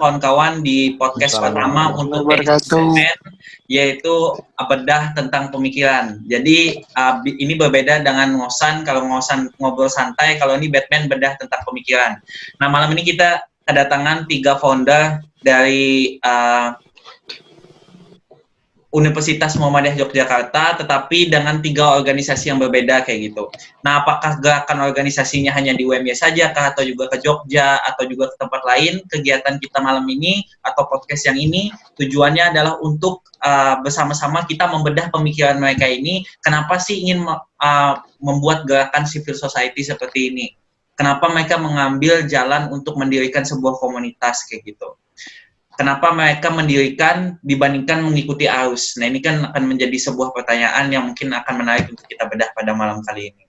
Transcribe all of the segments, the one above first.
kawan-kawan di podcast pertama untuk segmen, yaitu bedah tentang pemikiran. Jadi ini berbeda dengan ngosan. Kalau ngosan ngobrol santai, kalau ini Batman bedah tentang pemikiran. Nah, malam ini kita kedatangan 3 founder dari Universitas Muhammadiyah Yogyakarta, tetapi dengan 3 organisasi yang berbeda kayak gitu. Nah, apakah gerakan organisasinya hanya di UMY saja kah, atau juga ke Jogja, atau juga ke tempat lain? Kegiatan kita malam ini atau podcast yang ini tujuannya adalah untuk bersama-sama kita membedah pemikiran mereka ini. Kenapa sih ingin membuat gerakan civil society seperti ini? Kenapa mereka mengambil jalan untuk mendirikan sebuah komunitas kayak gitu? Kenapa mereka mendirikan dibandingkan mengikuti arus? Nah, ini kan akan menjadi sebuah pertanyaan yang mungkin akan menarik untuk kita bedah pada malam kali ini.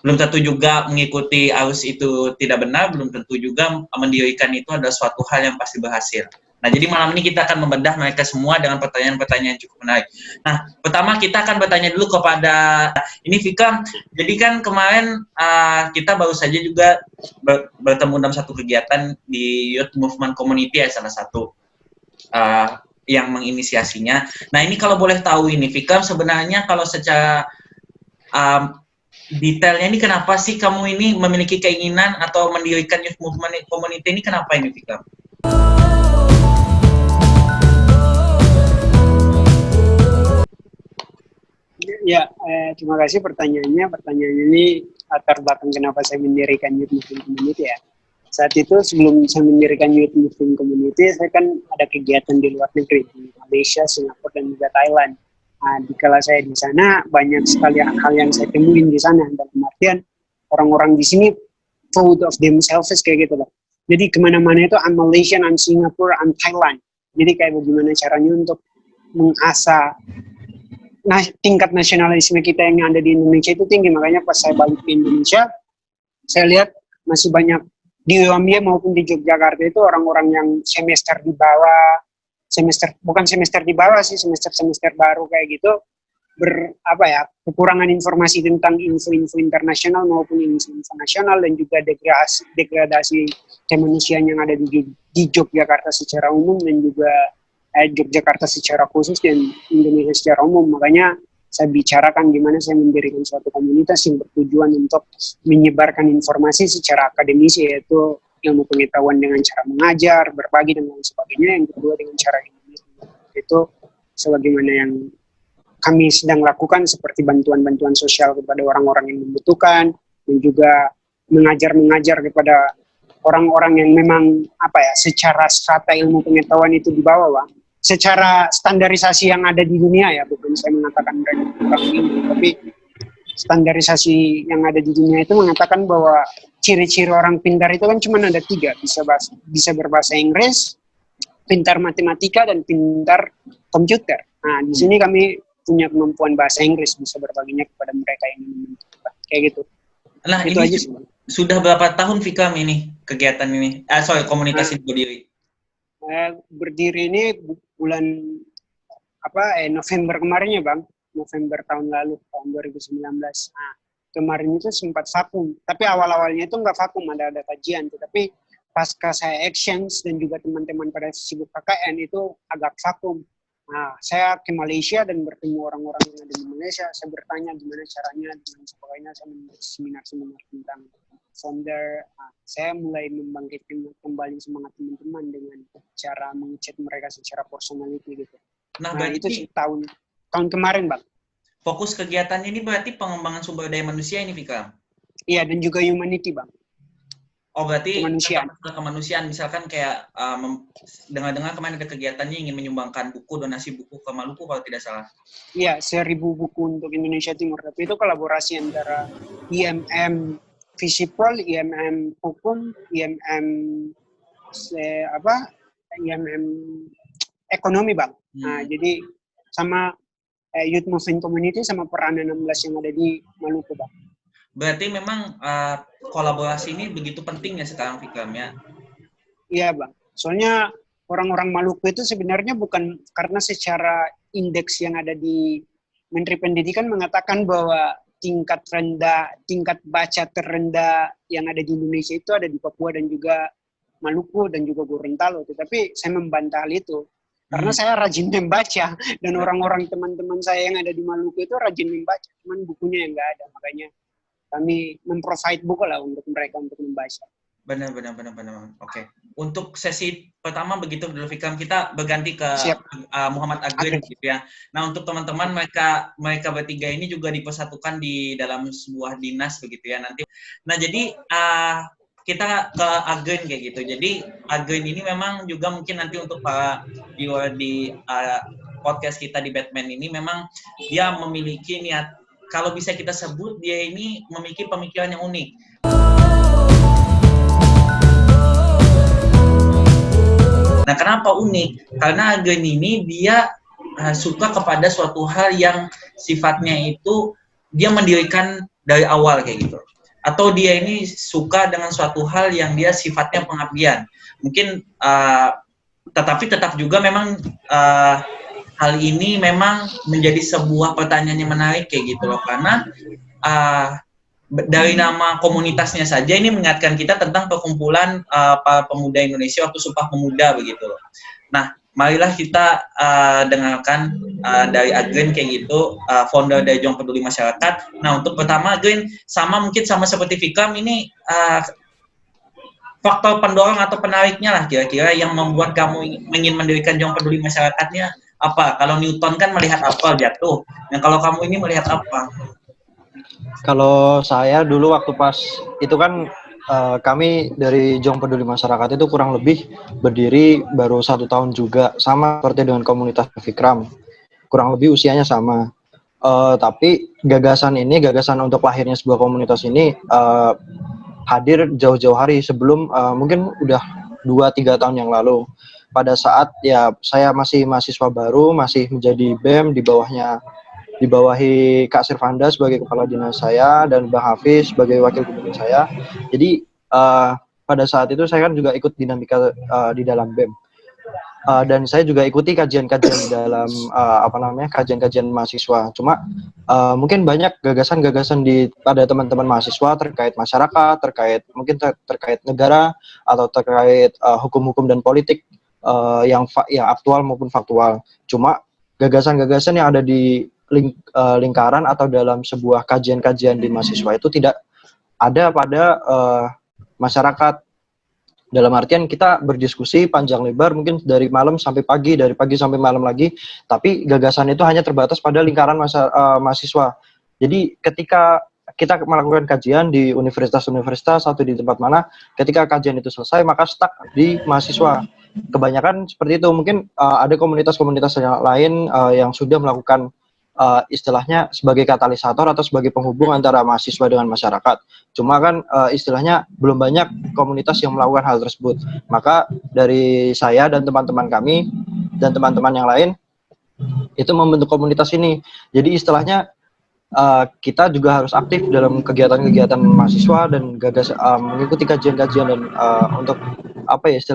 Belum tentu juga mengikuti arus itu tidak benar, belum tentu juga mendirikan itu adalah suatu hal yang pasti berhasil. Nah, jadi malam ini kita akan membedah mereka semua dengan pertanyaan-pertanyaan yang cukup menarik. Nah, pertama kita akan bertanya dulu kepada ini Vika. Jadi kan kemarin kita baru saja juga bertemu dalam satu kegiatan di Youth Movement Community ya, salah satu yang menginisiasinya. Nah, ini kalau boleh tahu ini Vika, sebenarnya kalau secara detailnya ini kenapa sih kamu ini memiliki keinginan atau mendirikan Youth Movement Community ini, kenapa ini Vika? Ya, terima kasih pertanyaannya. Pertanyaan ini latar belakang kenapa saya mendirikan Youth Movement Community ya. Saat itu sebelum saya mendirikan Youth Movement Community, saya kan ada kegiatan di luar negeri, di Malaysia, Singapura, dan juga Thailand. Nah, dikala saya di sana, banyak sekali hal yang saya temuin di sana. Dalam artian, orang-orang di sini proud of themselves kayak gitu loh. Jadi kemana-mana itu, I'm Malaysian, I'm Singapore, I'm Thailand. Jadi kayak bagaimana caranya untuk mengasah tingkat nasionalisme kita yang ada di Indonesia itu tinggi. Makanya pas saya balik ke Indonesia, saya lihat masih banyak di UMY maupun di Yogyakarta itu orang-orang yang semester di bawah, bukan semester di bawah sih, semester baru kayak gitu, kekurangan informasi tentang info-info internasional maupun info nasional, dan juga degradasi kemanusiaan yang ada di Yogyakarta secara umum, dan juga Yogyakarta secara khusus dan Indonesia secara umum. Makanya saya bicarakan gimana saya mendirikan suatu komunitas yang bertujuan untuk menyebarkan informasi secara akademisi, yaitu ilmu pengetahuan dengan cara mengajar, berbagi, dan lain sebagainya. Yang kedua dengan cara itu sebagaimana yang kami sedang lakukan, seperti bantuan-bantuan sosial kepada orang-orang yang membutuhkan, dan juga mengajar kepada orang-orang yang memang secara strata ilmu pengetahuan itu di bawah, Bang. Secara standarisasi yang ada di dunia ya, bukan saya mengatakan mereka kurang ini, tapi standarisasi yang ada di dunia itu mengatakan bahwa ciri-ciri orang pintar itu kan cuma ada 3, bisa berbahasa Inggris, pintar matematika, dan pintar komputer. Nah, di sini kami punya kemampuan bahasa Inggris, bisa berbaginya kepada mereka yang membutuhkan, kayak gitu. Nah, itu ini aja sih. Sudah berapa tahun Fikam ini kegiatan ini? Komunitas ini berdiri? Berdiri ini bulan November kemarin ya, Bang. November tahun lalu, tahun 2019. Nah, kemarin itu sempat vakum, tapi awal-awalnya itu nggak vakum, ada kajian, tetapi pasca saya exchange dan juga teman-teman pada sibuk KKN itu agak vakum. Nah, saya ke Malaysia dan bertemu orang-orang yang ada di Malaysia. Saya bertanya gimana caranya, dan sebagainya. Saya membuat seminar-seminar tentang founder. Nah, saya mulai membangkitkan kembali semangat teman-teman dengan cara mengechat mereka secara personality gitu. Nah berarti itu tahun kemarin, Bang. Fokus kegiatan ini berarti pengembangan sumber daya manusia ini, Vika? Iya, dan juga humanity, Bang. Oh, berarti kemanusiaan. Misalkan kayak dengar-dengar kemarin ada kegiatannya ingin menyumbangkan buku, donasi buku ke Maluku kalau tidak salah. Iya, 1.000 buku untuk Indonesia Timur. Tapi itu kolaborasi antara IMM Visipol, IMM Hukum, IMM Ekonomi, Bang. Nah, jadi sama Youth Movement Community sama Peranan 16 yang ada di Maluku, Bang. Berarti memang kolaborasi ini begitu penting ya sekarang, Fikram, ya? Iya, Bang. Soalnya orang-orang Maluku itu sebenarnya bukan karena secara indeks yang ada di Menteri Pendidikan mengatakan bahwa tingkat baca terendah yang ada di Indonesia itu ada di Papua dan juga Maluku dan juga Gorontalo, tetapi saya membantah hal itu karena saya rajin membaca dan orang-orang teman-teman saya yang ada di Maluku itu rajin membaca, cuman bukunya yang nggak ada, makanya kami memprovide buku lah untuk mereka untuk membaca. Benar. Oke. Untuk sesi pertama begitu dulu Fikram, kita berganti ke Muhammad Agrin gitu ya. Nah, untuk teman-teman mereka bertiga ini juga dipersatukan di dalam sebuah dinas begitu ya nanti. Nah, jadi kita ke Agrin kayak gitu. Jadi Agrin ini memang juga mungkin nanti untuk para viewer di podcast kita di Batman ini memang dia memiliki niat, kalau bisa kita sebut dia ini memiliki pemikiran yang unik. Nah, kenapa unik? Karena Agrin ini dia suka kepada suatu hal yang sifatnya itu dia mendirikan dari awal kayak gitu. Atau dia ini suka dengan suatu hal yang dia sifatnya pengabdian. Mungkin tetapi tetap juga memang hal ini memang menjadi sebuah pertanyaan yang menarik kayak gitu loh. Karena dari nama komunitasnya saja ini mengingatkan kita tentang perkumpulan para pemuda Indonesia waktu Sumpah Pemuda begitu loh. Nah, marilah kita dengarkan dari Agrin kayak gitu, founder dari Juang Peduli Masyarakat. Nah, untuk pertama Agrin, mungkin sama seperti Fikram ini faktor pendorong atau penariknya lah kira-kira yang membuat kamu ingin mendirikan Juang Peduli Masyarakatnya apa? Kalau Newton kan melihat apel jatuh. Nah, kalau kamu ini melihat apa? Kalau saya dulu waktu pas itu kan kami dari Juang Peduli Masyarakat itu kurang lebih berdiri baru 1 tahun juga, sama seperti dengan komunitas Fikram, kurang lebih usianya sama. Tapi gagasan untuk lahirnya sebuah komunitas ini hadir jauh-jauh hari sebelum mungkin udah 2-3 tahun yang lalu. Pada saat ya saya masih mahasiswa baru, masih menjadi BEM dibawahi Kak Sirvanda sebagai kepala dinas saya dan Bang Hafiz sebagai wakil gubernur saya. Jadi pada saat itu saya kan juga ikut dinamika di dalam BEM. Dan saya juga ikuti kajian-kajian di dalam kajian-kajian mahasiswa. Cuma mungkin banyak gagasan-gagasan pada teman-teman mahasiswa terkait masyarakat, terkait negara atau terkait hukum-hukum dan politik yang aktual maupun faktual. Cuma gagasan-gagasan yang ada di lingkaran atau dalam sebuah kajian-kajian di mahasiswa itu tidak ada pada masyarakat. Dalam artian kita berdiskusi panjang lebar mungkin dari malam sampai pagi, dari pagi sampai malam lagi, tapi gagasan itu hanya terbatas pada lingkaran mahasiswa. Jadi ketika kita melakukan kajian di universitas-universitas atau di tempat mana, ketika kajian itu selesai maka stuck di mahasiswa. Kebanyakan seperti itu. Mungkin ada komunitas-komunitas yang lain yang sudah melakukan istilahnya sebagai katalisator atau sebagai penghubung antara mahasiswa dengan masyarakat. Cuma kan istilahnya belum banyak komunitas yang melakukan hal tersebut. Maka dari saya dan teman-teman kami dan teman-teman yang lain itu membentuk komunitas ini. Jadi istilahnya kita juga harus aktif dalam kegiatan-kegiatan mahasiswa dan mengikuti kajian-kajian dan untuk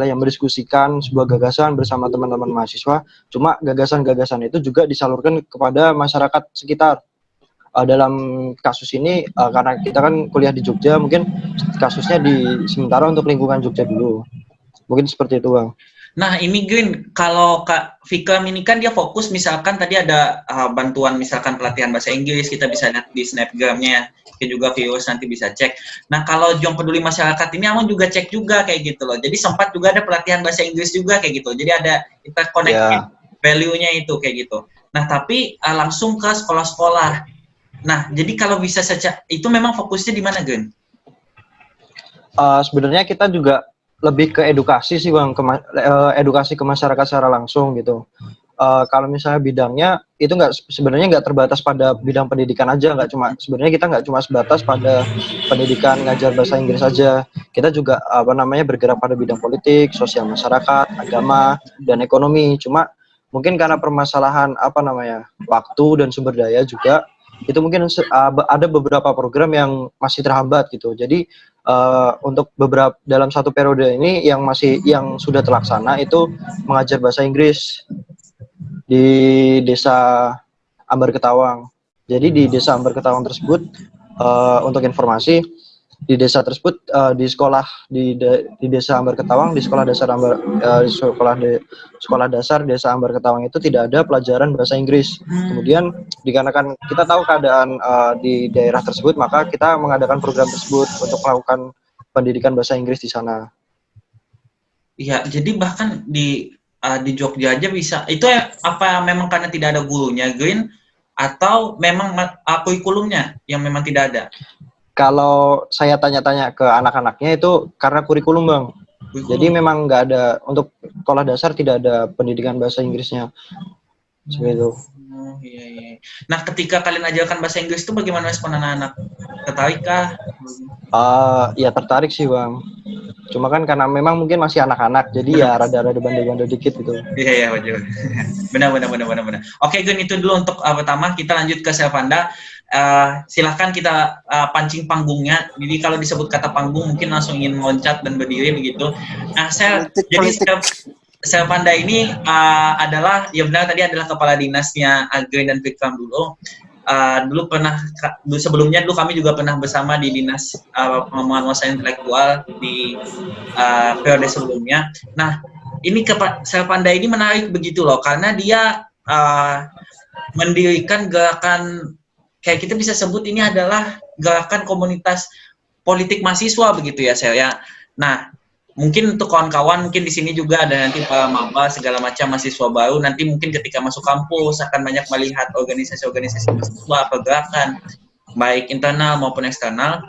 yang mendiskusikan sebuah gagasan bersama teman-teman mahasiswa. Cuma gagasan-gagasan itu juga disalurkan kepada masyarakat sekitar. Dalam kasus ini karena kita kan kuliah di Jogja, mungkin kasusnya sementara untuk lingkungan Jogja dulu. Mungkin seperti itu, Bang. Nah, ini Green, kalau Kak Fikram ini kan dia fokus misalkan tadi ada bantuan misalkan pelatihan bahasa Inggris, kita bisa lihat di Snapgram-nya, mungkin juga viewers nanti bisa cek. Nah, kalau Juang Peduli Masyarakat ini aku juga cek juga kayak gitu loh. Jadi sempat juga ada pelatihan bahasa Inggris juga kayak gitu. Jadi ada kita connect value-nya itu kayak gitu. Nah, tapi langsung ke sekolah-sekolah. Nah, jadi kalau bisa saja itu memang fokusnya di mana, Green? Sebenarnya kita juga lebih ke edukasi sih, Bang, edukasi ke masyarakat secara langsung gitu. Kalau misalnya bidangnya itu sebenarnya nggak terbatas pada bidang pendidikan aja, sebenarnya kita nggak cuma sebatas pada pendidikan ngajar bahasa Inggris saja. Kita juga bergerak pada bidang politik, sosial masyarakat, agama, dan ekonomi. Cuma mungkin karena permasalahan waktu dan sumber daya juga, itu mungkin ada beberapa program yang masih terhambat gitu. Jadi untuk dalam satu periode ini yang sudah terlaksana itu mengajar bahasa Inggris di desa Ambar Ketawang. Jadi di desa Ambar Ketawang tersebut untuk informasi di desa tersebut, di sekolah di desa Ambar Ketawang, di sekolah dasar sekolah dasar desa Ambar Ketawang itu tidak ada pelajaran bahasa Inggris. Kemudian dikarenakan kita tahu keadaan di daerah tersebut, maka kita mengadakan program tersebut untuk melakukan pendidikan bahasa Inggris di sana. Iya, jadi bahkan di Jogja aja bisa. Itu apa memang karena tidak ada gurunya, Green, atau memang kurikulumnya yang memang tidak ada? Kalau saya tanya-tanya ke anak-anaknya itu karena kurikulum, Bang. Jadi memang nggak ada, untuk sekolah dasar tidak ada pendidikan bahasa Inggrisnya. Seperti itu. Oh, iya. Nah, ketika kalian ajarkan bahasa Inggris itu bagaimana respon anak-anak? Tertarik kah? Ya tertarik sih, Bang. Cuma kan karena memang mungkin masih anak-anak, jadi ya rada-rada bandel-bandel dikit gitu. Iya, wajar. Benar. Oke, Gun, itu dulu untuk pertama. Kita lanjut ke Selvanda. Silahkan kita pancing panggungnya. Jadi kalau disebut kata panggung mungkin langsung ingin loncat dan berdiri begitu. Nah, Selvanda ini adalah, ya benar tadi adalah kepala dinasnya Green dan Vikram dulu. Sebelumnya kami juga pernah bersama di dinas pengembangan wawasan intelektual di periode sebelumnya. Nah, ini Selvanda ini menarik begitu loh, karena dia mendirikan gerakan, kayak kita bisa sebut ini adalah gerakan komunitas politik mahasiswa begitu ya, saya. Nah, mungkin untuk kawan-kawan mungkin di sini juga ada nanti para maba segala macam mahasiswa baru, nanti mungkin ketika masuk kampus akan banyak melihat organisasi-organisasi mahasiswa, pergerakan baik internal maupun eksternal.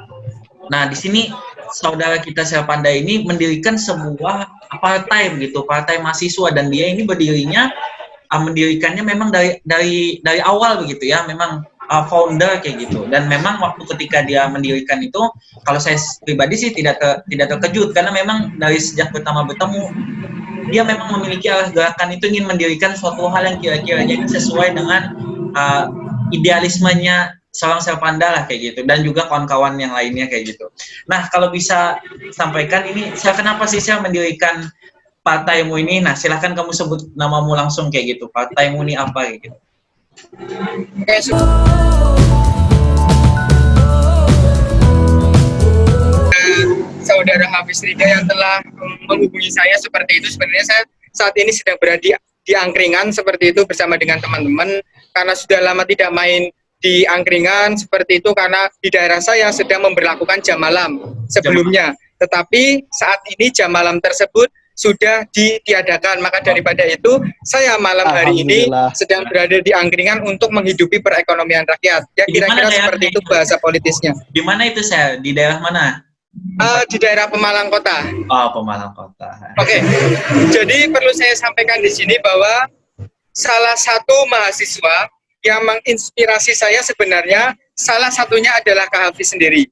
Nah, di sini saudara kita Selvanda ini mendirikan sebuah partai begitu, partai mahasiswa, dan dia ini mendirikannya memang dari awal begitu ya, memang founder kayak gitu. Dan memang waktu ketika dia mendirikan itu, kalau saya pribadi sih tidak terkejut, karena memang dari sejak pertama bertemu dia memang memiliki arah gerakan itu ingin mendirikan suatu hal yang kira-kiranya sesuai dengan idealismenya seorang Selvanda lah kayak gitu, dan juga kawan-kawan yang lainnya kayak gitu. Nah, kalau bisa sampaikan ini, kenapa sih saya mendirikan partaimu ini? Nah, silahkan kamu sebut namamu langsung kayak gitu. Partaimu ini apa kayak gitu? Saudara Hafiz Rida yang telah menghubungi saya seperti itu. Sebenarnya saya saat ini sedang berada di angkringan seperti itu bersama dengan teman-teman, karena sudah lama tidak main di angkringan seperti itu karena di daerah saya sedang memberlakukan jam malam sebelumnya. Tetapi saat ini jam malam tersebut sudah ditiadakan, maka daripada itu saya malam hari ini sedang berada di angkringan untuk menghidupi perekonomian rakyat. Ya, kira-kira seperti itu bahasa politisnya. Di mana itu, saya? Di daerah mana? Di daerah Pemalang Kota. Oh, Pemalang Kota. Oke. Jadi perlu saya sampaikan di sini bahwa salah satu mahasiswa yang menginspirasi saya sebenarnya salah satunya adalah Kak Hafiz sendiri.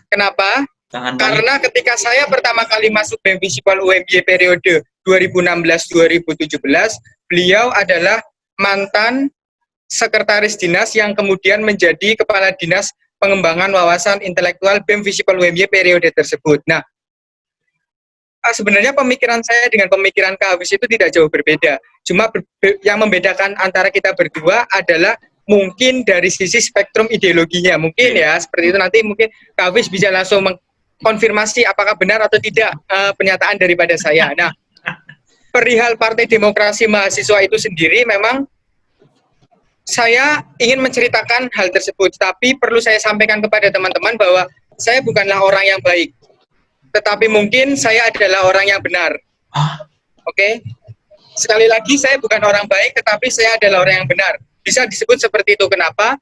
Kenapa? Karena ketika saya pertama kali masuk BEM Visipol UMY periode 2016-2017, beliau adalah mantan sekretaris dinas yang kemudian menjadi kepala dinas pengembangan wawasan intelektual BEM Visipol UMY periode tersebut. Nah, sebenarnya pemikiran saya dengan pemikiran Kak Hafiz itu tidak jauh berbeda. Cuma yang membedakan antara kita berdua adalah mungkin dari sisi spektrum ideologinya. Mungkin ya, seperti itu. Nanti mungkin Kak Hafiz bisa langsung konfirmasi apakah benar atau tidak pernyataan daripada saya. Nah, perihal Partai Demokrasi Mahasiswa itu sendiri memang saya ingin menceritakan hal tersebut, tapi perlu saya sampaikan kepada teman-teman bahwa saya bukanlah orang yang baik, tetapi mungkin saya adalah orang yang benar. Oke? Sekali lagi, saya bukan orang baik, tetapi saya adalah orang yang benar. Bisa disebut seperti itu. Kenapa?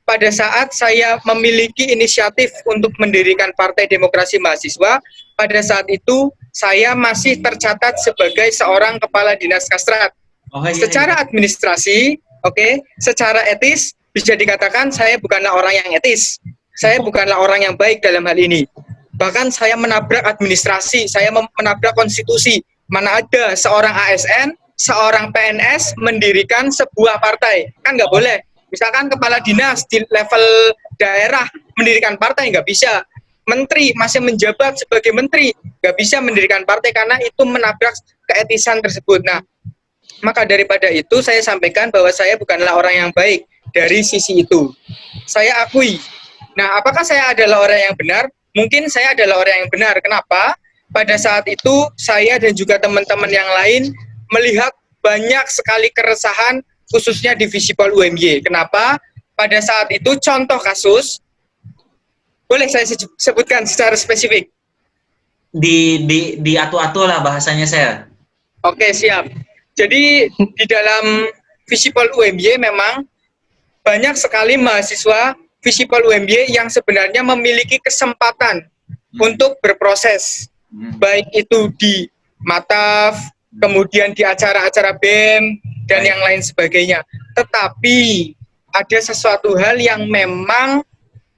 Pada saat saya memiliki inisiatif untuk mendirikan Partai Demokrasi Mahasiswa, pada saat itu saya masih tercatat sebagai seorang kepala dinas Kastrat. Secara administrasi, secara etis, bisa dikatakan saya bukanlah orang yang etis. Saya bukanlah orang yang baik dalam hal ini. Bahkan saya menabrak administrasi, saya menabrak konstitusi. Mana ada seorang ASN, seorang PNS mendirikan sebuah partai. Kan nggak boleh. Misalkan kepala dinas di level daerah mendirikan partai, nggak bisa. Menteri masih menjabat sebagai menteri, nggak bisa mendirikan partai karena itu menabrak keetisan tersebut. Nah, maka daripada itu saya sampaikan bahwa saya bukanlah orang yang baik dari sisi itu. Saya akui. Nah, apakah saya adalah orang yang benar? mungkin saya adalah orang yang benar. Kenapa? Pada saat itu saya dan juga teman-teman yang lain melihat banyak sekali keresahan khususnya di Visipol UMY. Kenapa? Pada saat itu contoh kasus, boleh saya sebutkan secara spesifik? Di atu-atu lah bahasanya saya. Oke, siap. Jadi di dalam Visipol UMY memang banyak sekali mahasiswa Visipol UMY yang sebenarnya memiliki kesempatan untuk berproses, baik itu di Mataf, kemudian di acara-acara BEM, dan yang lain sebagainya. Tetapi ada sesuatu hal yang memang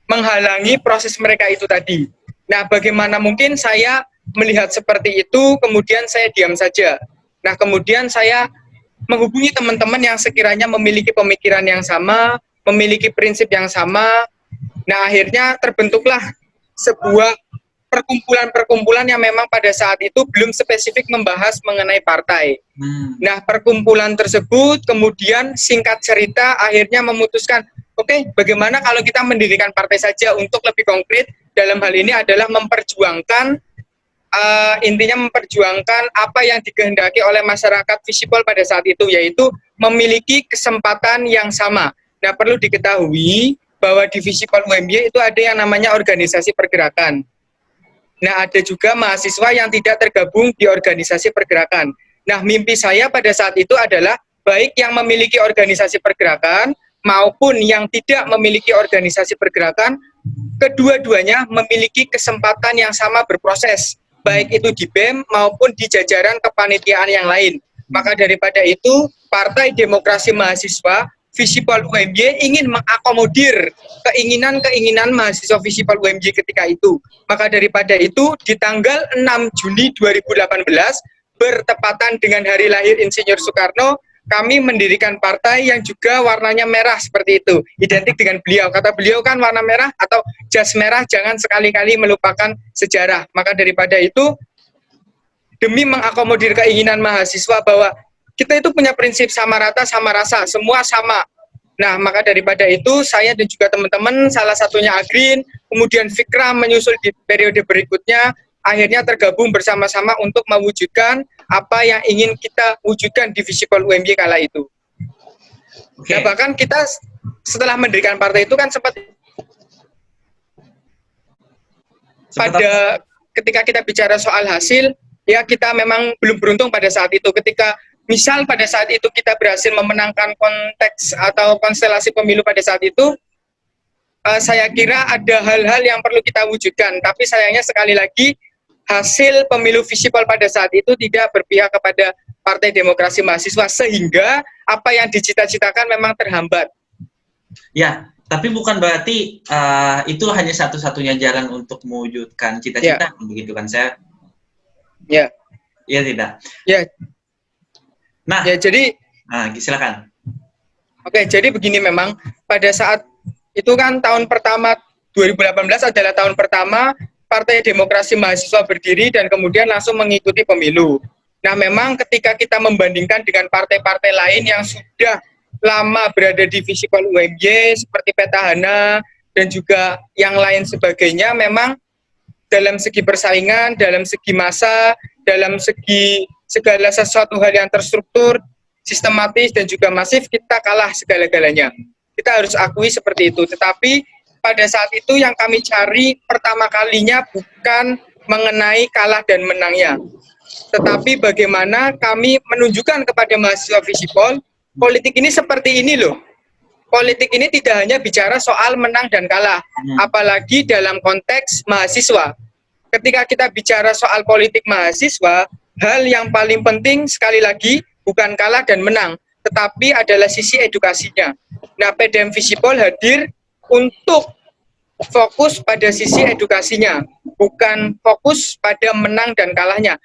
menghalangi proses mereka itu tadi. Nah, bagaimana mungkin saya melihat seperti itu, kemudian saya diam saja. Nah, kemudian saya menghubungi teman-teman yang sekiranya memiliki pemikiran yang sama, memiliki prinsip yang sama. Nah, akhirnya terbentuklah sebuah perkumpulan-perkumpulan yang memang pada saat itu belum spesifik membahas mengenai partai. Nah, perkumpulan tersebut kemudian singkat cerita akhirnya memutuskan, oke, bagaimana kalau kita mendirikan partai saja. Untuk lebih konkret dalam hal ini adalah memperjuangkan intinya memperjuangkan apa yang dikehendaki oleh masyarakat Visipol pada saat itu, yaitu memiliki kesempatan yang sama. Nah, perlu diketahui bahwa di Visipol UMY itu ada yang namanya organisasi pergerakan. Nah, ada juga mahasiswa yang tidak tergabung di organisasi pergerakan. Nah, mimpi saya pada saat itu adalah baik yang memiliki organisasi pergerakan maupun yang tidak memiliki organisasi pergerakan, kedua-duanya memiliki kesempatan yang sama berproses, baik itu di BEM maupun di jajaran kepanitiaan yang lain. Maka daripada itu, Partai Demokrasi Mahasiswa Visipol UMY ingin mengakomodir keinginan-keinginan mahasiswa Visipol UMY ketika itu. Maka daripada itu, di tanggal 6 Juni 2018, bertepatan dengan hari lahir Insinyur Soekarno, kami mendirikan partai yang juga warnanya merah seperti itu, identik dengan beliau. Kata beliau kan warna merah atau jas merah, jangan sekali-kali melupakan sejarah. Maka daripada itu, demi mengakomodir keinginan mahasiswa bahwa kita itu punya prinsip sama rata, sama rasa, semua sama. Nah, maka daripada itu, saya dan juga teman-teman, salah satunya Agrin, kemudian Fikra menyusul di periode berikutnya, akhirnya tergabung bersama-sama untuk mewujudkan apa yang ingin kita wujudkan di Visipol UMY kala itu. Nah, bahkan kita setelah mendirikan partai itu kan sempat pada ketika kita bicara soal hasil, ya kita memang belum beruntung pada saat itu. Ketika misal pada saat itu kita berhasil memenangkan konteks atau konstelasi pemilu pada saat itu, saya kira ada hal-hal yang perlu kita wujudkan. Tapi sayangnya sekali lagi, hasil pemilu Visipol pada saat itu tidak berpihak kepada Partai Demokrasi Mahasiswa, sehingga apa yang dicita-citakan memang terhambat. Ya, tapi bukan berarti itu hanya satu-satunya jalan untuk mewujudkan cita-cita, begitu kan saya? Ya. Iya tidak? Ya. Nah, ya, jadi silakan. Oke, jadi begini, memang pada saat itu kan tahun pertama 2018 adalah tahun pertama Partai Demokrasi Mahasiswa berdiri dan kemudian langsung mengikuti pemilu. Nah, memang ketika kita membandingkan dengan partai-partai lain yang sudah lama berada di Visipol UMY seperti Petahana dan juga yang lain sebagainya, memang dalam segi persaingan, dalam segi massa, dalam segi segala sesuatu hal yang terstruktur, sistematis dan juga masif, kita kalah segala-galanya. Kita harus akui seperti itu. Tetapi pada saat itu yang kami cari pertama kalinya bukan mengenai kalah dan menangnya, tetapi bagaimana kami menunjukkan kepada mahasiswa Visipol, politik ini seperti ini loh. Politik ini tidak hanya bicara soal menang dan kalah, apalagi dalam konteks mahasiswa. Ketika kita bicara soal politik mahasiswa, hal yang paling penting sekali lagi bukan kalah dan menang, tetapi adalah sisi edukasinya. Nah, PDM Visipol hadir untuk fokus pada sisi edukasinya, bukan fokus pada menang dan kalahnya.